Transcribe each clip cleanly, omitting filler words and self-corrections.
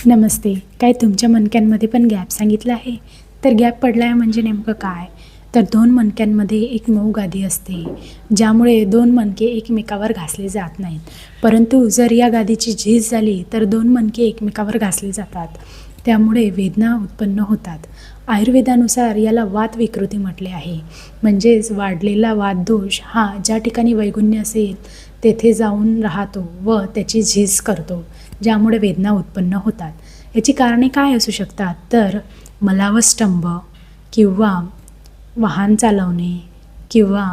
नमस्ते. काय तुमच्या मणक्यांमध्ये पण गॅप सांगितलं आहे? तर गॅप पडला आहे म्हणजे नेमकं काय? तर दोन मणक्यांमध्ये एक मऊ गादी असते, ज्यामुळे दोन मणके एकमेकावर घासले जात नाहीत. परंतु जर या गादीची झीज झाली तर दोन मणके एकमेकावर घासले जातात. त्यामुळे वेदना उत्पन्न होतात. आयुर्वेदानुसार याला वात विकृती म्हटले आहे. म्हणजेच वाढलेला वातदोष हा ज्या ठिकाणी वैगुण्य असेल तेथे जाऊन राहतो व त्याची झीज करतो, ज्यामुळे वेदना उत्पन्न होतात. याची कारणे काय असू शकतात? तर मलावस्तंभ किंवा वाहन चालवणे किंवा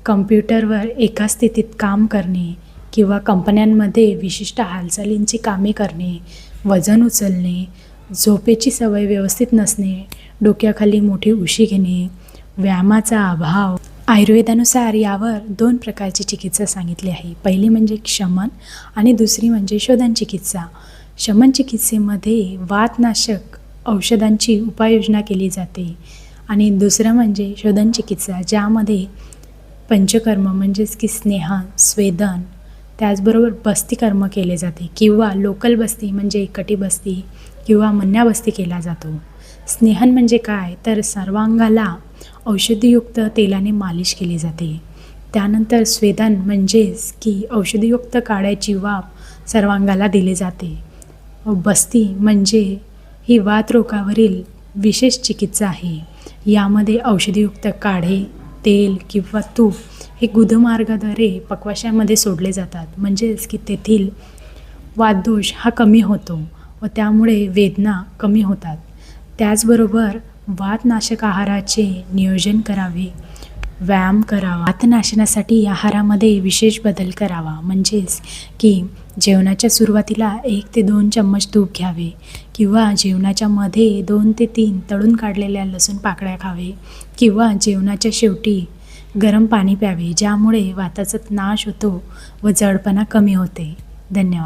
कम्प्युटरवर एका स्थितीत काम करणे किंवा कंपन्यांमध्ये विशिष्ट हालचालींची कामे करणे, वजन उचलणे, झोपेची सवय व्यवस्थित नसणे, डोक्याखाली मोठी उशी घेणे, व्यायामाचा अभाव. आयुर्वेदानुसार यावर 2 प्रकारची चिकित्सा सांगितली आहे. पहिली म्हणजे शमन आणि दुसरी म्हणजे शोधन चिकित्सा. शमन चिकित्सेमध्ये वातनाशक औषधांची उपाययोजना केली जाते आणि दुसरं म्हणजे शोधन चिकित्सा, ज्यामध्ये पंचकर्म म्हणजेच की स्नेहन, स्वेदन, त्याचबरोबर बस्तीकर्म केले जाते किंवा लोकल बस्ती म्हणजे कटिबस्ती किंवा मन्याबस्ती केला जातो. स्नेहन म्हणजे काय? तर सर्वांगाला औषधीयुक्त तेलाने मालिश केली जाते. त्यानंतर स्वेदन म्हणजेच की औषधीयुक्त काढ्याची वाफ सर्वांगाला दिली जाते. बस्ती म्हणजे ही वातरोगावरील विशेष चिकित्सा आहे. यामध्ये औषधीयुक्त काढे, तेल किंवा तूप हे गुदमार्गाद्वारे पक्वाशयामध्ये सोडले जातात. म्हणजेच की तेथील वातदोष हा कमी होतो व त्यामुळे वेदना कमी होतात. त्याचबरोबर वातनाशक आहाराचे नियोजन करावे, व्यायाम करावा. वातनाशनासाठी आहारामध्ये विशेष बदल करावा. म्हणजेच की जेवणाच्या सुरुवातीला 1 ते 2 चम्मच तूप घ्यावे किंवा जेवणाच्या मध्ये 2 ते 3 तळून काढलेल्या लसूण पाकळ्या खावे किंवा जेवणाच्या शेवटी गरम पाणी प्यावे, ज्यामुळे वाताचा नाश होतो व जडपणा कमी होते. धन्यवाद.